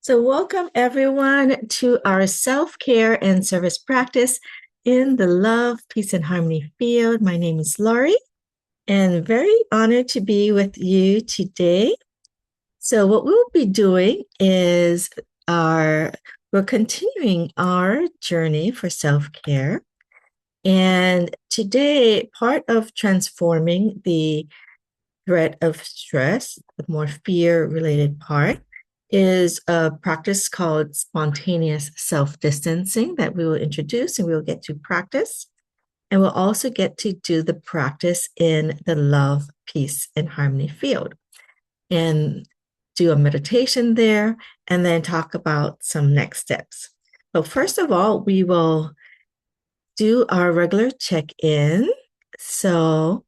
So, welcome everyone to our self-care and service practice in the love, peace, and harmony field. My name is Laurie, and very honored to be with you today. So, what we'll be doing is we're continuing our journey for self-care. And today, part of transforming the threat of stress, the more fear-related part, is a practice called spontaneous self-distancing that we will introduce and we will get to practice. And we'll also get to do the practice in the love, peace, and harmony field and do a meditation there and then talk about some next steps. So first of all, we will do our regular check-in. So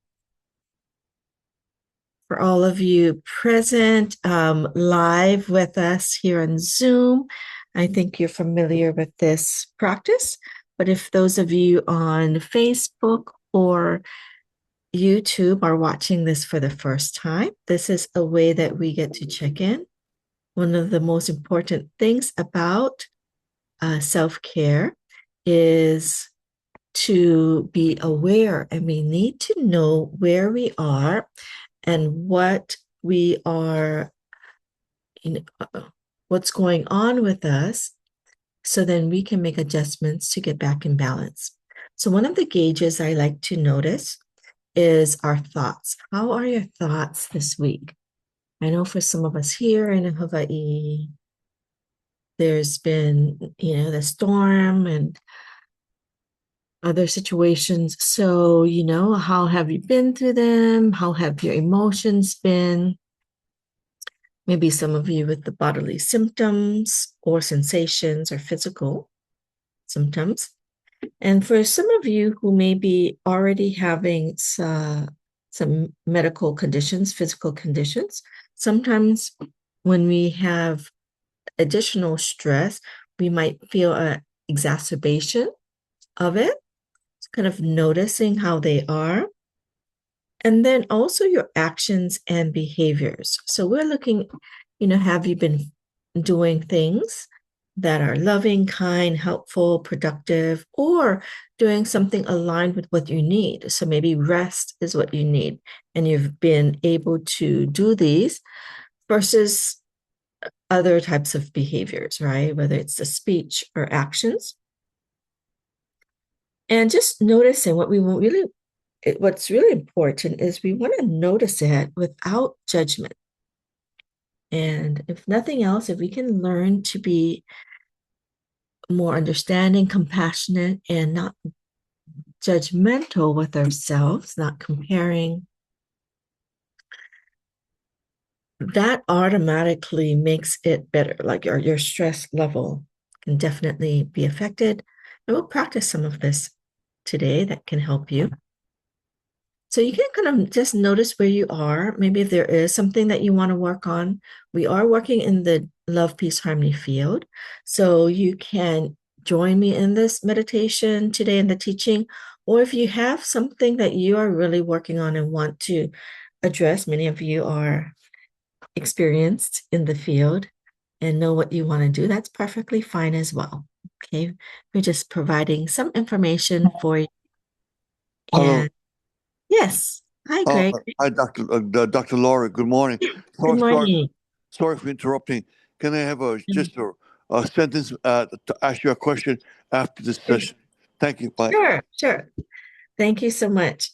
for all of you present live with us here on Zoom, I think you're familiar with this practice. But if those of you on Facebook or YouTube are watching this for the first time, this is a way that we get to check in. One of the most important things about self-care is to be aware, and we need to know where we are and what we are, what's going on with us, so then we can make adjustments to get back in balance. So one of the gauges I like to notice is our thoughts. How are your thoughts this week? I know for some of us here in Hawaii, there's been, the storm and other situations. So, how have you been through them? How have your emotions been? Maybe some of you with the bodily symptoms or sensations or physical symptoms. And for some of you who may be already having some medical conditions, physical conditions, sometimes when we have additional stress, we might feel an exacerbation of it. Kind of noticing how they are. And then also your actions and behaviors. So we're looking, have you been doing things that are loving, kind, helpful, productive, or doing something aligned with what you need? So maybe rest is what you need, and you've been able to do these versus other types of behaviors, right? Whether it's the speech or actions. And just noticing what's really important is we want to notice it without judgment. And if nothing else, if we can learn to be more understanding, compassionate, and not judgmental with ourselves, not comparing, that automatically makes it better. Like your stress level can definitely be affected. And we'll practice some of this today that can help you. So you can kind of just notice where you are. Maybe if there is something that you want to work on. We are working in the love, peace, harmony field. So you can join me in this meditation today in the teaching. Or if you have something that you are really working on and want to address, many of you are experienced in the field and know what you want to do, that's perfectly fine as well. Okay. We're just providing some information for you. Hello. Yes. Hi, Greg. Hi, Dr. Laura. Good morning. Good morning. Sorry for interrupting. Can I have just a sentence to ask you a question after this session? Thank you. Bye. Sure. Thank you so much.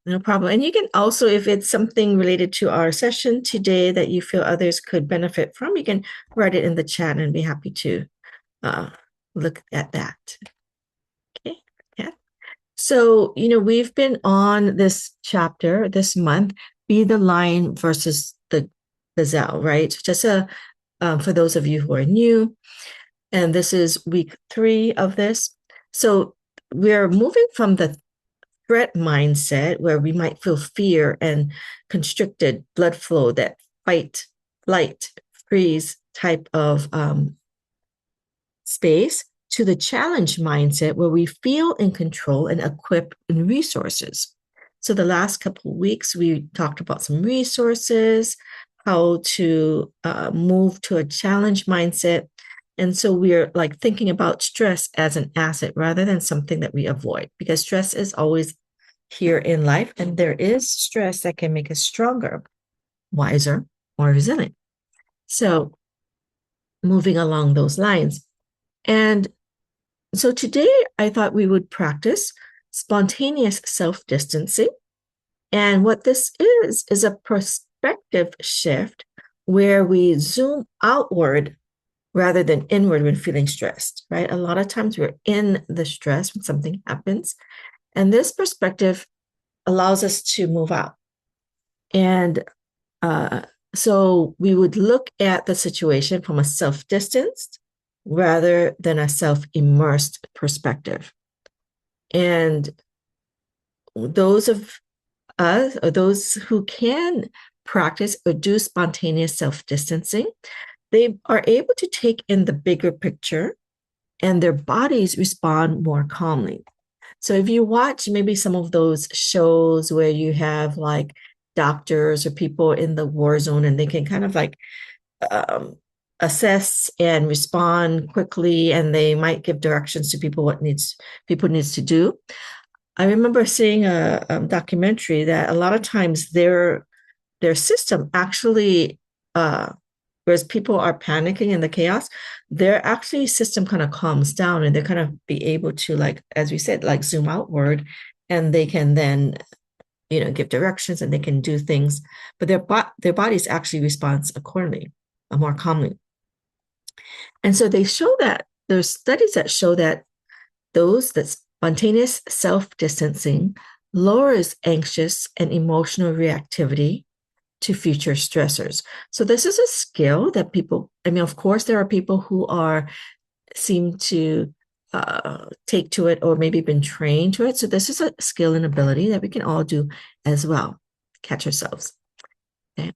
No problem. And you can also, if it's something related to our session today that you feel others could benefit from, you can write it in the chat and be happy to look at that. Okay. Yeah. So, we've been on this chapter this month, Be the Lion versus the Gazelle, right? Just for those of you who are new, and this is week 3 of this. So we're moving from the threat mindset where we might feel fear and constricted blood flow, that fight, flight, freeze type of space, to the challenge mindset where we feel in control and equipped in resources. So the last couple of weeks, we talked about some resources, how to move to a challenge mindset. And so we're like thinking about stress as an asset rather than something that we avoid, because stress is always here in life, and there is stress that can make us stronger, wiser, more resilient. So moving along those lines. And so today I thought we would practice spontaneous self-distancing. And what this is a perspective shift where we zoom outward rather than inward when feeling stressed, right? A lot of times we're in the stress when something happens. And this perspective allows us to move out. And so we would look at the situation from a self-distanced rather than a self-immersed perspective. And those of us, or those who can practice or do spontaneous self-distancing, they are able to take in the bigger picture and their bodies respond more calmly. So if you watch maybe some of those shows where you have like doctors or people in the war zone and they can kind of like assess and respond quickly, and they might give directions to people what people needs to do. I remember seeing a documentary that a lot of times their system actually, whereas people are panicking in the chaos, their actually system kind of calms down, and they're kind of be able to, like, as we said, like zoom outward, and they can then, give directions and they can do things, but their bodies actually responds accordingly, more calmly. And so they show that there's studies that show that that spontaneous self-distancing lowers anxious and emotional reactivity to future stressors. So this is a skill that people, of course, there are people who seem to take to it or maybe been trained to it. So this is a skill and ability that we can all do as well. Catch ourselves. Okay.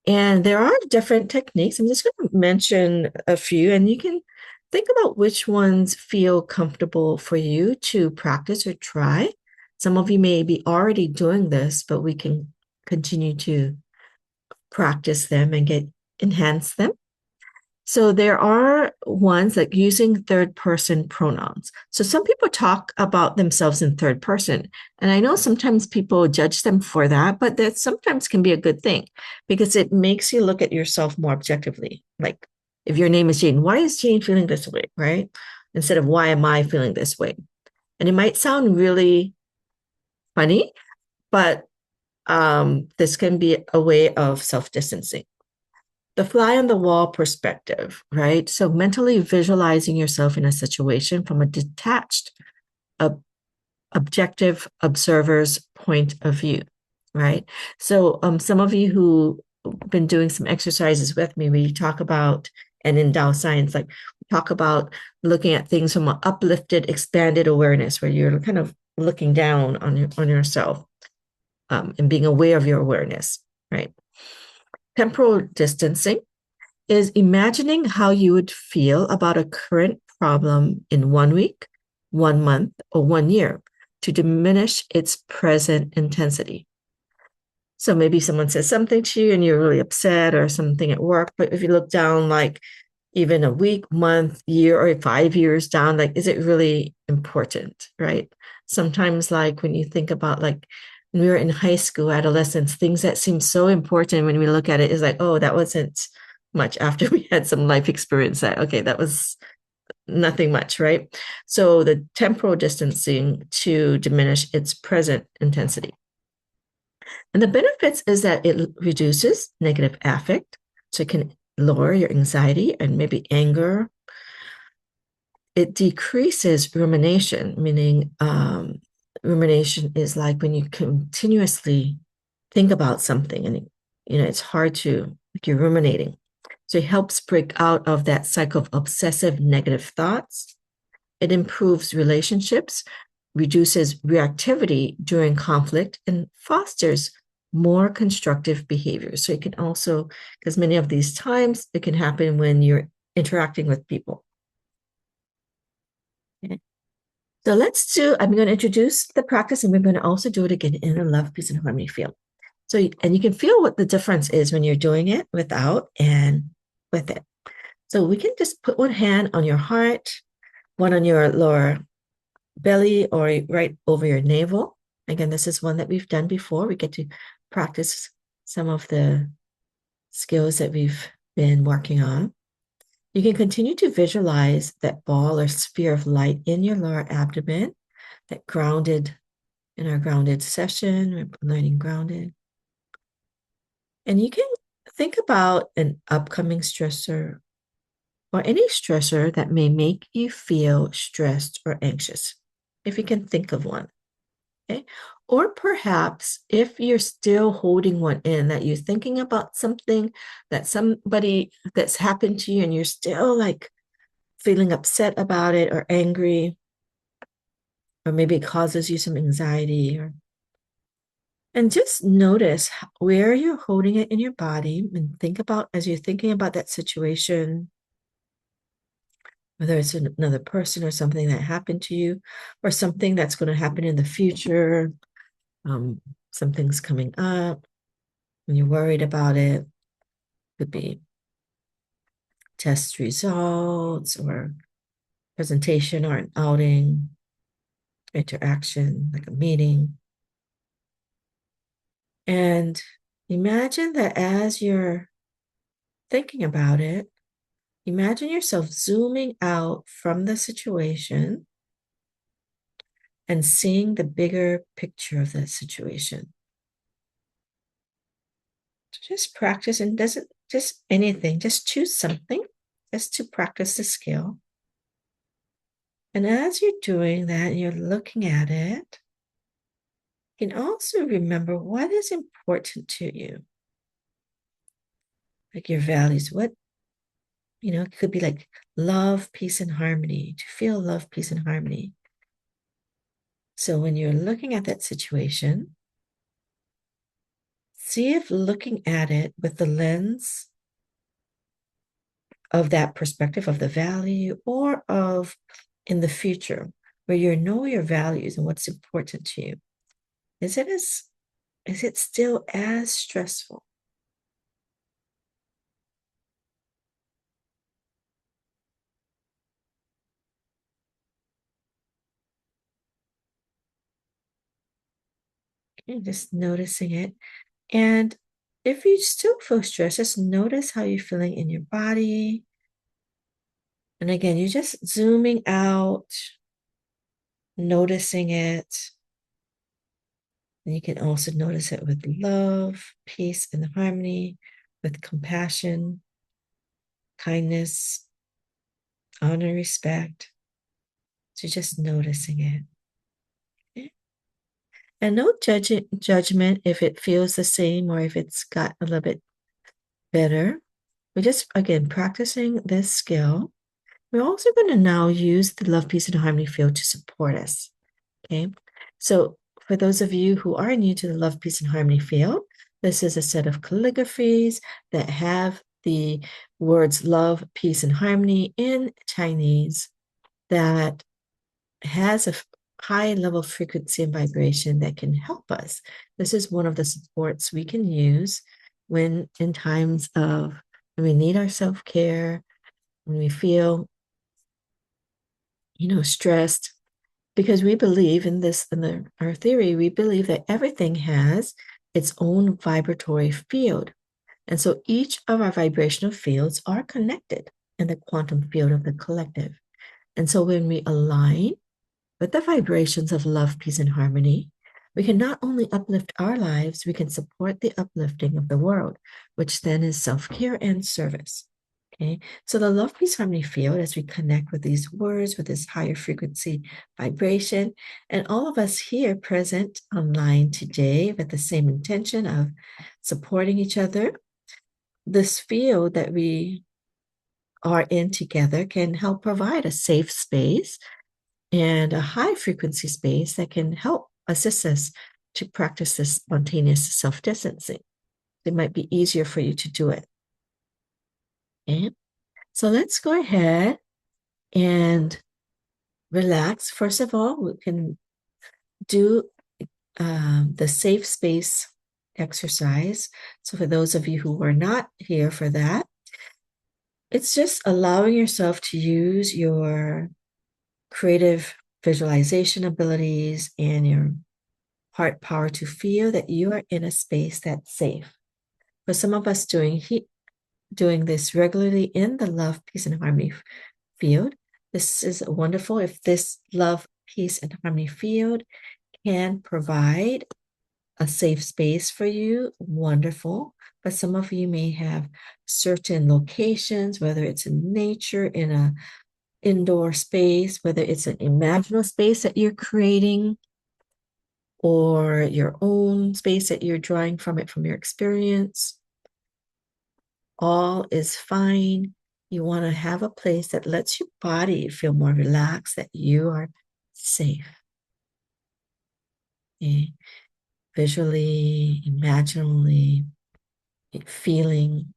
And there are different techniques. I'm just going to mention a few, and you can think about which ones feel comfortable for you to practice or try. Some of you may be already doing this, but we can continue to practice them and enhance them. So there are ones like using third-person pronouns. So some people talk about themselves in third person, and I know sometimes people judge them for that, but that sometimes can be a good thing because it makes you look at yourself more objectively. Like if your name is Jane, why is Jane feeling this way, right? Instead of why am I feeling this way? And it might sound really funny, but this can be a way of self-distancing. The fly on the wall perspective, right? So mentally visualizing yourself in a situation from a detached, objective observer's point of view, right? So some of you who have been doing some exercises with me, we talk about, and in Tao Science, like we talk about looking at things from an uplifted, expanded awareness, where you're kind of looking down on yourself and being aware of your awareness, right? Temporal distancing is imagining how you would feel about a current problem in 1 week, 1 month, or 1 year to diminish its present intensity. So maybe someone says something to you and you're really upset, or something at work, but if you look down, like even a week, month, year, or 5 years down, like, is it really important, right? Sometimes, like when you think about like when we were in high school, adolescence, things that seem so important when we look at it is like, oh, that wasn't much after we had some life experience that, okay, that was nothing much, right? So the temporal distancing to diminish its present intensity. And the benefits is that it reduces negative affect, so it can lower your anxiety and maybe anger. It decreases rumination, meaning rumination is like when you continuously think about something and it's hard to, like, you're ruminating. So it helps break out of that cycle of obsessive negative thoughts. It improves relationships, reduces reactivity during conflict, and fosters more constructive behavior. So it can also, because many of these times it can happen when you're interacting with people. Okay. So I'm going to introduce the practice, and we're going to also do it again in a love, peace, and harmony field. So, and you can feel what the difference is when you're doing it without and with it. So we can just put one hand on your heart, one on your lower belly, or right over your navel. Again, this is one that we've done before. We get to practice some of the skills that we've been working on. You can continue to visualize that ball or sphere of light in your lower abdomen, that grounded in our grounded session, we're learning grounded. And you can think about an upcoming stressor or any stressor that may make you feel stressed or anxious, if you can think of one. Okay. Or perhaps if you're still holding one in, that you're thinking about something that somebody that's happened to you and you're still like feeling upset about it or angry, or maybe it causes you some anxiety, and just notice where you're holding it in your body and think about, as you're thinking about that situation, whether it's another person or something that happened to you or something that's going to happen in the future, something's coming up and you're worried about it. Could be test results or presentation or an outing, interaction, like a meeting. And imagine that as you're thinking about it, imagine yourself zooming out from the situation and seeing the bigger picture of that situation. Just practice, and doesn't just anything, just choose something just to practice the skill. And as you're doing that and you're looking at it, you can also remember what is important to you, like your values. What, it could be like love, peace, and harmony, to feel love, peace, and harmony. So when you're looking at that situation, see if looking at it with the lens of that perspective of the value or of in the future, where you know your values and what's important to you. Is it still as stressful? Okay, just noticing it. And if you still feel stressed, just notice how you're feeling in your body. And again, you're just zooming out, noticing it. And you can also notice it with love, peace, and harmony, with compassion, kindness, honor, respect. So just noticing it. Okay? And no judgment if it feels the same or if it's got a little bit better. We're just, again, practicing this skill. We're also going to now use the love, peace, and harmony field to support us. Okay. So for those of you who are new to the love, peace, and harmony field, this is a set of calligraphies that have the words love, peace, and harmony in Chinese that has a high level of frequency and vibration that can help us. This is one of the supports we can use when in times of when we need our self-care, when we feel, stressed, because we believe in this, our theory, we believe that everything has its own vibratory field. And so each of our vibrational fields are connected in the quantum field of the collective. And so when we align with the vibrations of love, peace, and harmony, we can not only uplift our lives, we can support the uplifting of the world, which then is self-care and service. Okay, so the love, peace, harmony field, as we connect with these words, with this higher frequency vibration, and all of us here present online today with the same intention of supporting each other, this field that we are in together can help provide a safe space and a high frequency space that can help assist us to practice this spontaneous self-distancing. It might be easier for you to do it. Okay? So let's go ahead and relax. First of all, we can do the safe space exercise. So for those of you who were not here for that, it's just allowing yourself to use your creative visualization abilities and your heart power to feel that you are in a space that's safe. For some of us doing this regularly in the love, peace, and harmony field, this is wonderful. If this love, peace, and harmony field can provide a safe space for you, wonderful. But some of you may have certain locations, whether it's in nature, in an indoor space, whether it's an imaginal space that you're creating, or your own space that you're drawing from it from your experience. All is fine. You want to have a place that lets your body feel more relaxed, that you are safe. Okay? Visually, imaginally, feeling.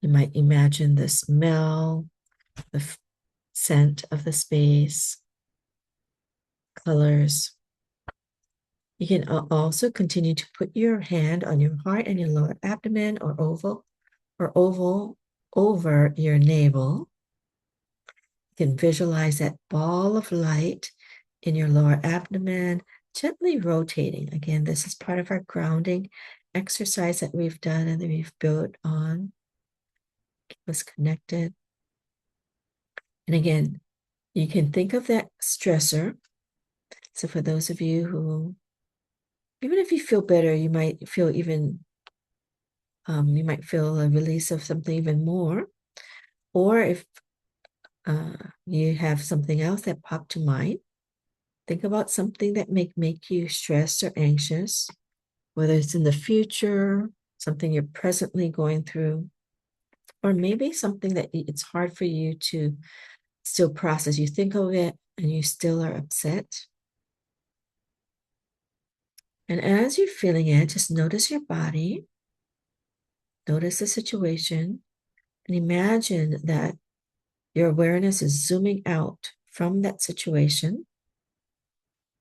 You might imagine the smell, the scent of the space, colors. You can also continue to put your hand on your heart and your lower abdomen or oval over your navel. You can visualize that ball of light in your lower abdomen, gently rotating. Again, this is part of our grounding exercise that we've done and that we've built on. Keep us connected. And again, you can think of that stressor. So for those of you who, even if you feel better, you might feel even, you might feel a release of something even more. Or if you have something else that popped to mind, think about something that make you stressed or anxious, whether it's in the future, something you're presently going through, or maybe something that it's hard for you to still process. You think of it and you still are upset. And as you're feeling it, just notice your body, notice the situation, and imagine that your awareness is zooming out from that situation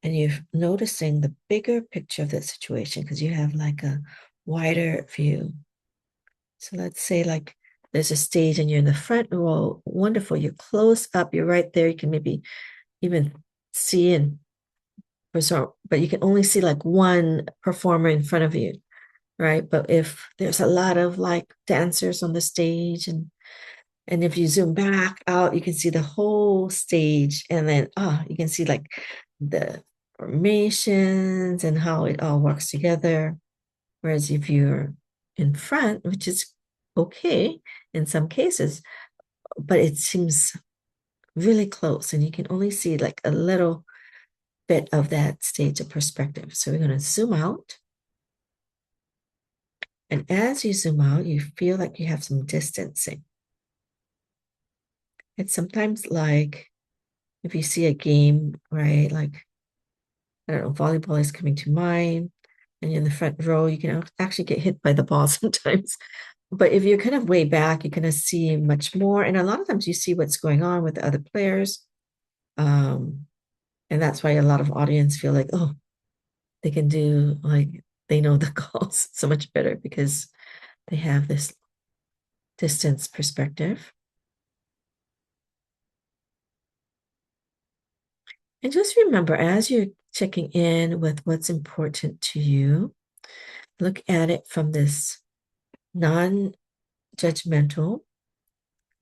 and you're noticing the bigger picture of that situation because you have like a wider view. So let's say like there's a stage and you're in the front row. Wonderful. You're close up. You're right there. You can maybe even see but you can only see like one performer in front of you, right? But if there's a lot of like dancers on the stage and if you zoom back out, you can see the whole stage and then you can see like the formations and how it all works together. Whereas if you're in front, which is okay in some cases, but it seems really close and you can only see like a little bit of that stage of perspective. So we're going to zoom out. And as you zoom out, you feel like you have some distancing. It's sometimes like if you see a game, right? Like, I don't know, volleyball is coming to mind, and you're in the front row, you can actually get hit by the ball sometimes. But if you're kind of way back, you're going to see much more. And a lot of times you see what's going on with the other players. And that's why a lot of audience feel like, oh, they can do like, they know the calls so much better because they have this distance perspective. And just remember, as you're checking in with what's important to you, look at it from this non-judgmental,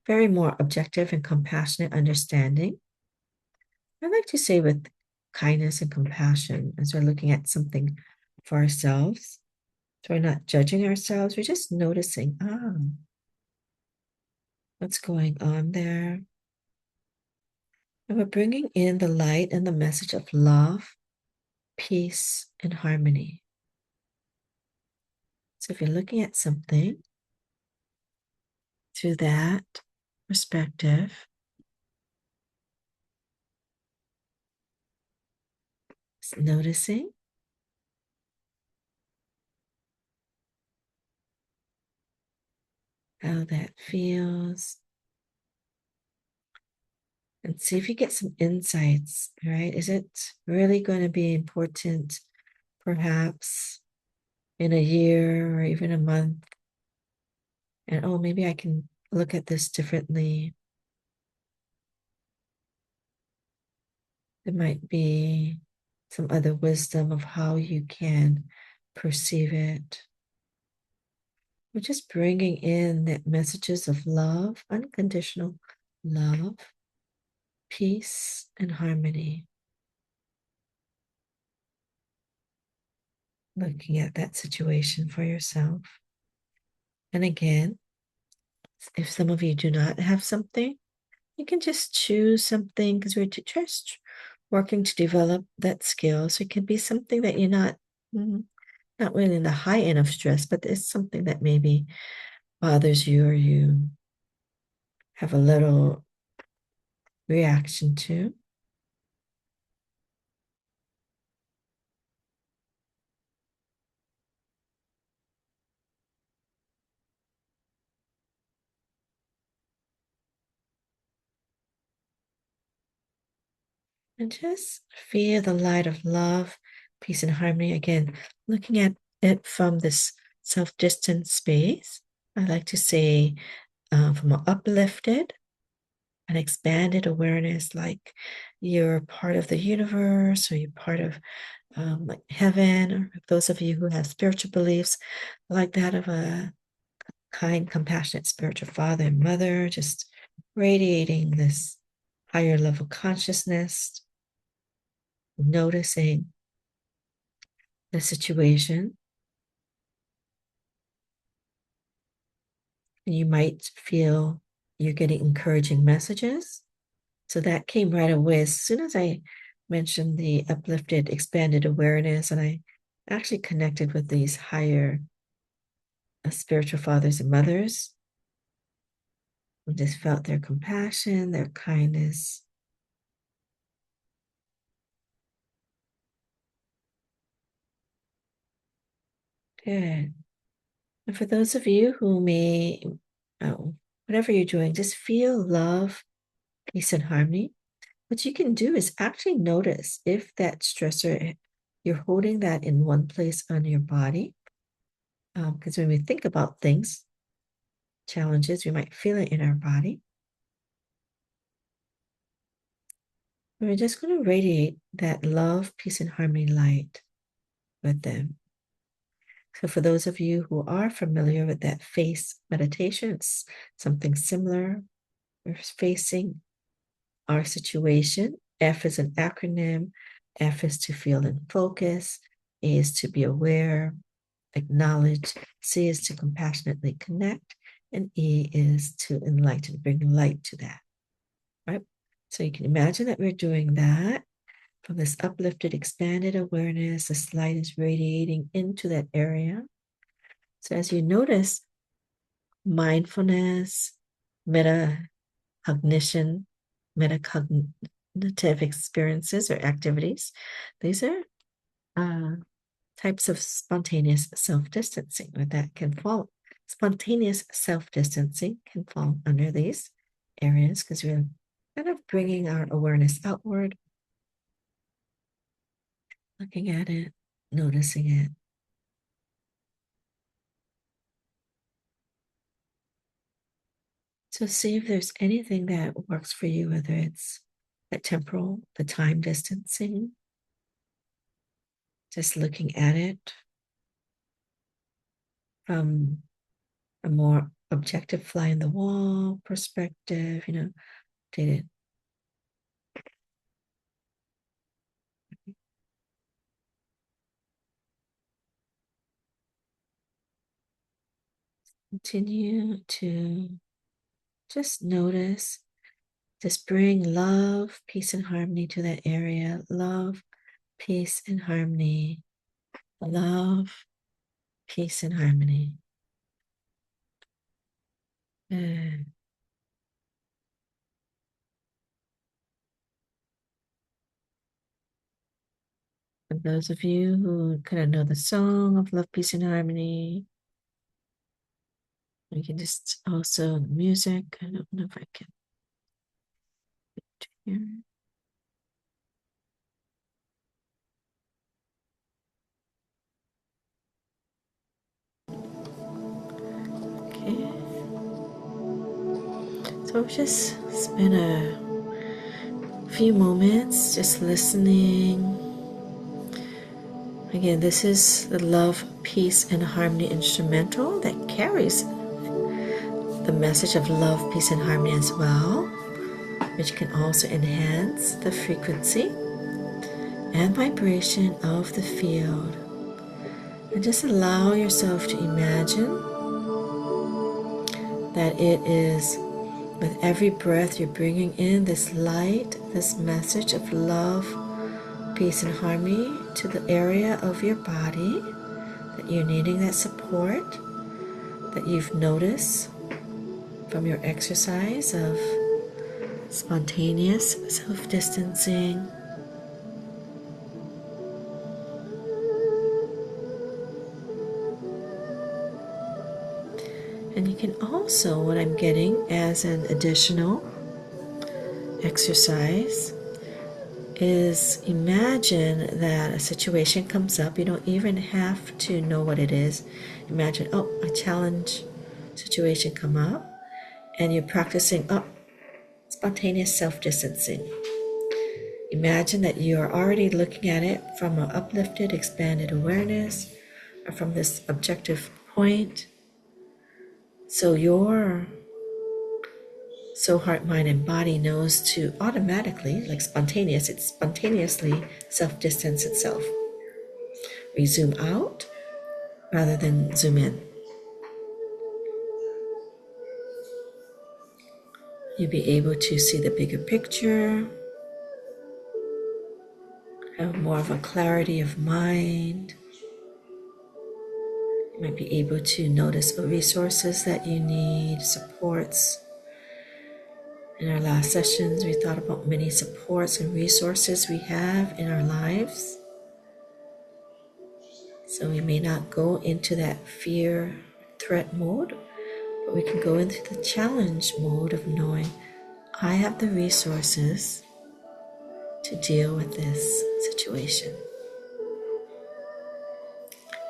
very more objective and compassionate understanding. I like to say with kindness and compassion as we're looking at something for ourselves. So we're not judging ourselves, we're just noticing, what's going on there. And we're bringing in the light and the message of love, peace, and harmony. So if you're looking at something through that perspective, just noticing how that feels. And see if you get some insights, right? Is it really going to be important, perhaps, in a year or even a month. And oh, maybe I can look at this differently. There might be some other wisdom of how you can perceive it. We're just bringing in the messages of love, unconditional love, peace, and harmony. Looking at that situation for yourself. And again, if some of you do not have something, you can just choose something because we're just working to develop that skill. So it can be something that you're not really in the high end of stress, but it's something that maybe bothers you or you have a little reaction to. And just feel the light of love, peace, and harmony. Again, looking at it from this self-distant space, I like to say from an uplifted and expanded awareness, like you're part of the universe or you're part of like heaven, or those of you who have spiritual beliefs, like that of a kind, compassionate spiritual father and mother, just radiating this higher level consciousness, noticing the situation. And you might feel you're getting encouraging messages. So that came right away as soon as I mentioned the uplifted, expanded awareness, and I actually connected with these higher spiritual fathers and mothers. I just felt their compassion, their kindness. Good. And for those of you who may, oh, whatever you're doing, just feel love, peace, and harmony. What you can do is actually notice if that stressor, you're holding that in one place on your body. Because when we think about things, challenges, we might feel it in our body. We're just going to radiate that love, peace, and harmony light with them. So for those of you who are familiar with that face meditation, it's something similar. We're facing our situation. F is an acronym. F is to feel in focus. A is to be aware, acknowledge. C is to compassionately connect. And E is to enlighten, bring light to that, right? So you can imagine that we're doing that from this uplifted, expanded awareness. This light is radiating into that area. So as you notice, mindfulness, metacognition, metacognitive experiences or activities, these are types of spontaneous self-distancing, or that can fall. Spontaneous self-distancing can fall under these areas because we're kind of bringing our awareness outward, looking at it, noticing it. So see if there's anything that works for you, whether it's the temporal, the time distancing, just looking at it from a more objective fly in the wall perspective, did it continue to just notice, just bring love, peace, and harmony to that area. Love, peace, and harmony. Love, peace, and harmony. Good. For those of you who kind of know the song of love, peace, and harmony, we can just also music. I don't know if I can hear. So just spend a few moments just listening. Again, this is the Love, Peace, and Harmony instrumental that carries the message of love, peace, and harmony as well, which can also enhance the frequency and vibration of the field. And just allow yourself to imagine that it is with every breath you're bringing in this light, this message of love, peace, and harmony to the area of your body that you're needing that support, that you've noticed from your exercise of spontaneous self-distancing. And you can also, what I'm getting as an additional exercise, is imagine that a situation comes up. You don't even have to know what it is. Imagine, a challenge situation come up, and you're practicing spontaneous self-distancing. Imagine that you're already looking at it from an uplifted, expanded awareness, or from this objective point. So your soul, heart, mind, and body knows to automatically, like spontaneous, it spontaneously self-distance itself. We zoom out rather than zoom in. You'll be able to see the bigger picture, have more of a clarity of mind. You might be able to notice the resources that you need, supports. In our last sessions, we thought about many supports and resources we have in our lives. So we may not go into that fear, threat mode, but we can go into the challenge mode of knowing I have the resources to deal with this situation.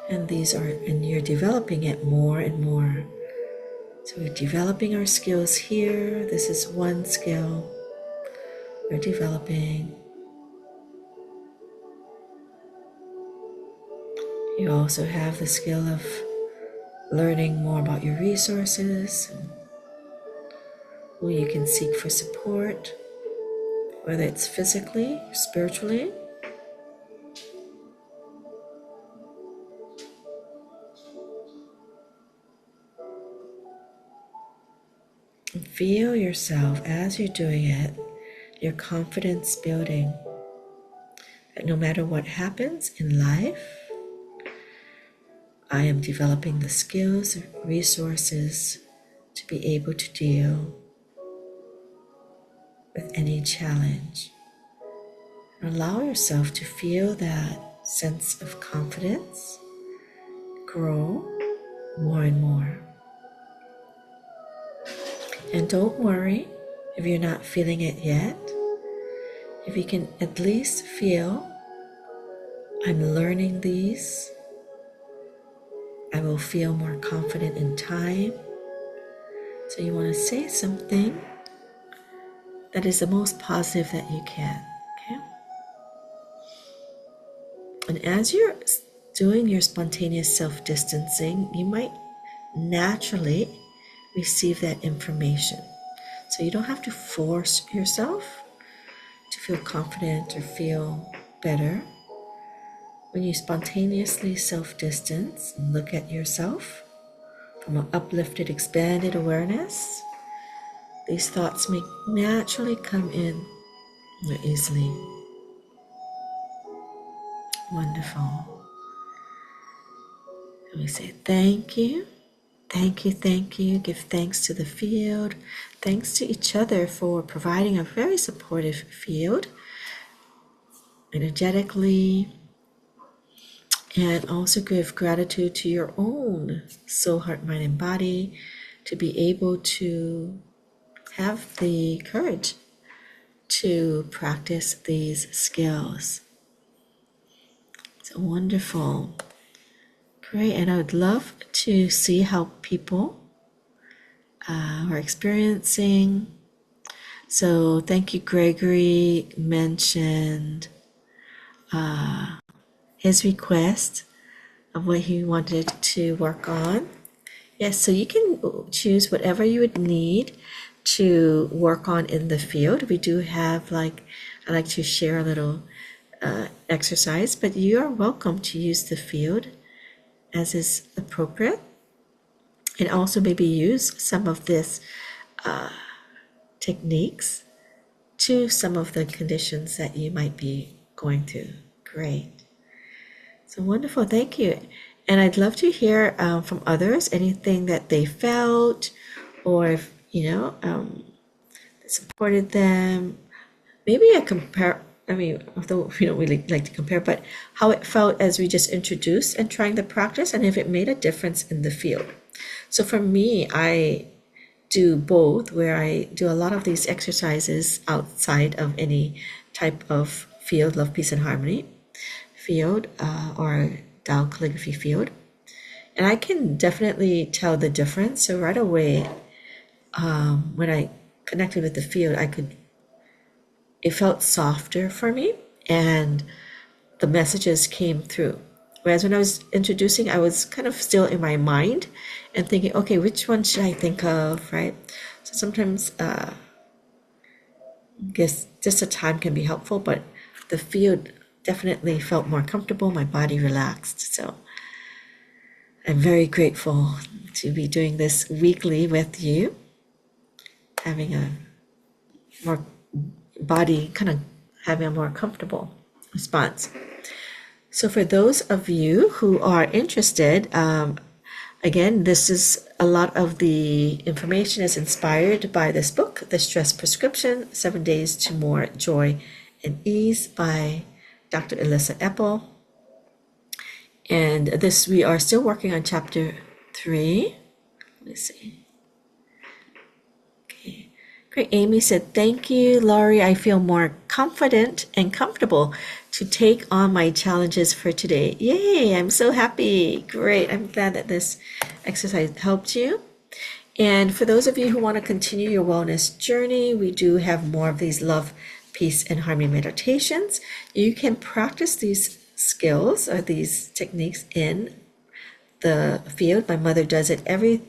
And you're developing it more and more. So we're developing our skills here. This is one skill we're developing. You also have the skill of learning more about your resources, who you can seek for support, whether it's physically or spiritually. And feel yourself as you're doing it, your confidence building, that no matter what happens in life, I am developing the skills and resources to be able to deal with any challenge. Allow yourself to feel that sense of confidence grow more and more. And don't worry if you're not feeling it yet. If you can at least feel, I'm learning these, I will feel more confident in time. So you want to say something that is the most positive that you can, okay? And as you're doing your spontaneous self-distancing, you might naturally receive that information. So you don't have to force yourself to feel confident or feel better. When you spontaneously self-distance and look at yourself from an uplifted, expanded awareness, these thoughts may naturally come in more easily. Wonderful. And we say thank you, thank you, thank you. Give thanks to the field. Thanks to each other for providing a very supportive field, energetically. And also give gratitude to your own soul, heart, mind, and body to be able to have the courage to practice these skills. It's wonderful. Great. And I would love to see how people are experiencing. So thank you, Gregory mentioned his request of what he wanted to work on. Yes, so you can choose whatever you would need to work on in the field. We do have I like to share a little exercise, but you are welcome to use the field as is appropriate, and also maybe use some of this techniques to some of the conditions that you might be going through. Great. So wonderful. Thank you. And I'd love to hear from others anything that they felt, or if, supported them. Maybe a compare, I mean, although we don't really like to compare, but how it felt as we just introduced and trying the practice, and if it made a difference in the field. So for me, I do both, where I do a lot of these exercises outside of any type of field, love, peace, and harmony field, or Tao Calligraphy field. And I can definitely tell the difference. So right away, when I connected with the field, it felt softer for me, and the messages came through. Whereas when I was introducing, I was kind of still in my mind and thinking, okay, which one should I think of, right? So sometimes, I guess just a time can be helpful, but the field definitely felt more comfortable. My body relaxed. So I'm very grateful to be doing this weekly with you, having a more body kind of having a more comfortable response. So for those of you who are interested, again, this is a lot of the information is inspired by this book, The Stress Prescription, 7 Days to More Joy and Ease by Dr. Elissa Epple. And this, we are still working on chapter 3. Let me see. Okay. Great. Amy said, thank you, Laurie. I feel more confident and comfortable to take on my challenges for today. Yay, I'm so happy. Great. I'm glad that this exercise helped you. And for those of you who want to continue your wellness journey, we do have more of these love, peace, and harmony meditations. You can practice these skills or these techniques in the field. My mother does it every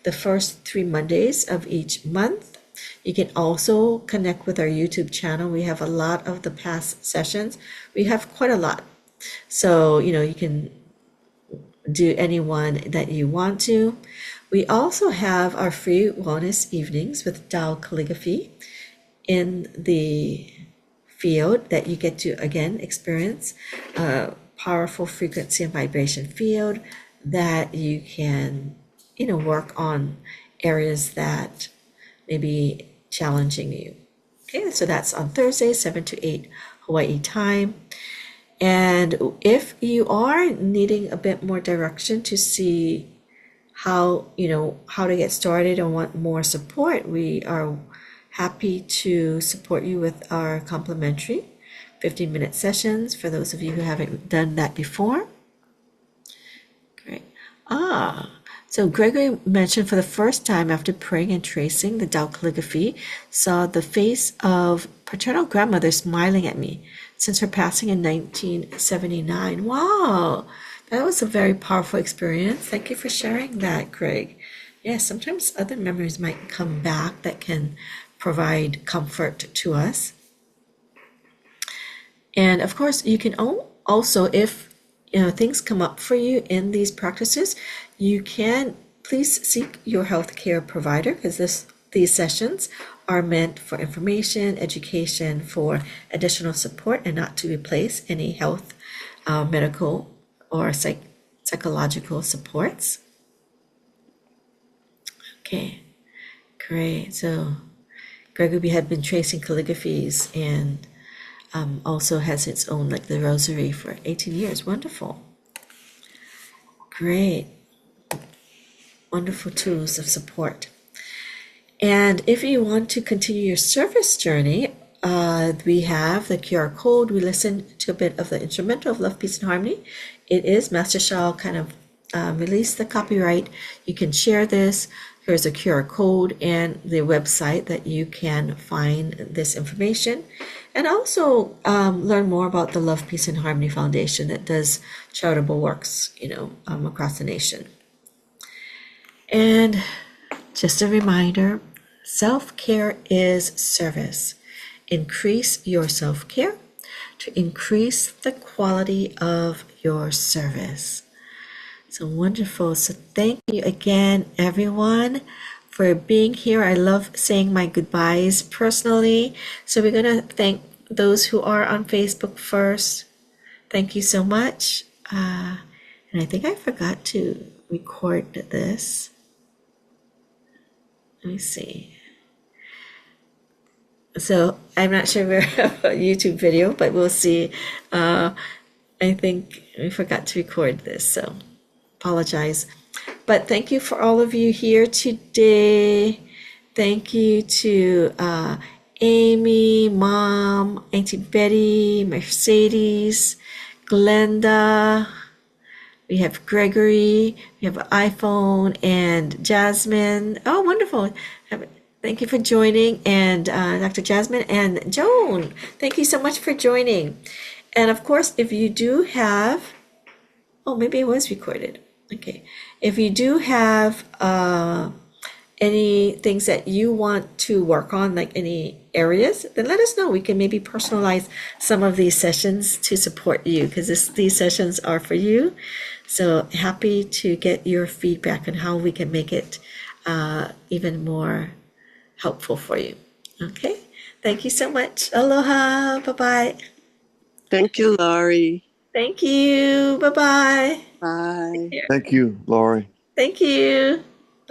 the first 3 Mondays of each month. You can also connect with our YouTube channel. We have a lot of the past sessions. We have quite a lot. So, you can do any one that you want to. We also have our free wellness evenings with Tao Calligraphy in the field that you get to, again, experience a powerful frequency and vibration field that you can, work on areas that may be challenging you. Okay, so that's on Thursday, 7 to 8 Hawaii time. And if you are needing a bit more direction to see how to get started and want more support, we are happy to support you with our complimentary 15-minute sessions for those of you who haven't done that before. Great. So Gregory mentioned for the first time after praying and tracing the Tao Calligraphy, saw the face of paternal grandmother smiling at me since her passing in 1979. Wow, that was a very powerful experience. Thank you for sharing that, Greg. Yes, sometimes other memories might come back that can provide comfort to us. And of course, you can also, if things come up for you in these practices, you can please seek your healthcare provider, because these sessions are meant for information, education, for additional support, and not to replace any health, medical, or psychological supports. Okay, great. So Gregory had been tracing calligraphies and also has its own, like the rosary, for 18 years. Wonderful. Great. Wonderful tools of support. And if you want to continue your service journey, we have the QR code. We listened to a bit of the instrumental of Love, Peace, and Harmony. It is Master Shah kind of released the copyright, you can share this. Here's a QR code and the website that you can find this information. And also learn more about the Love, Peace, and Harmony Foundation that does charitable works, across the nation. And just a reminder, self-care is service. Increase your self-care to increase the quality of your service. So wonderful. So thank you again, everyone, for being here. I love saying my goodbyes personally. So we're going to thank those who are on Facebook first. Thank you so much. And I think I forgot to record this. Let me see. So I'm not sure we have a YouTube video, but we'll see. I think we forgot to record this, so apologize. But thank you for all of you here today. Thank you to Amy, Mom, Auntie Betty, Mercedes, Glenda. We have Gregory, we have iPhone, and Jasmine. Oh, wonderful. Thank you for joining. And Dr. Jasmine and Joan, thank you so much for joining. And of course, if you do have, oh, maybe it was recorded. Okay. If you do have any things that you want to work on, like any areas, then let us know. We can maybe personalize some of these sessions to support you, because these sessions are for you. So happy to get your feedback on how we can make it even more helpful for you. Okay. Thank you so much. Aloha. Bye-bye. Thank you, Laurie. Thank you. Bye-bye. Bye. Thank you, Laurie. Thank you.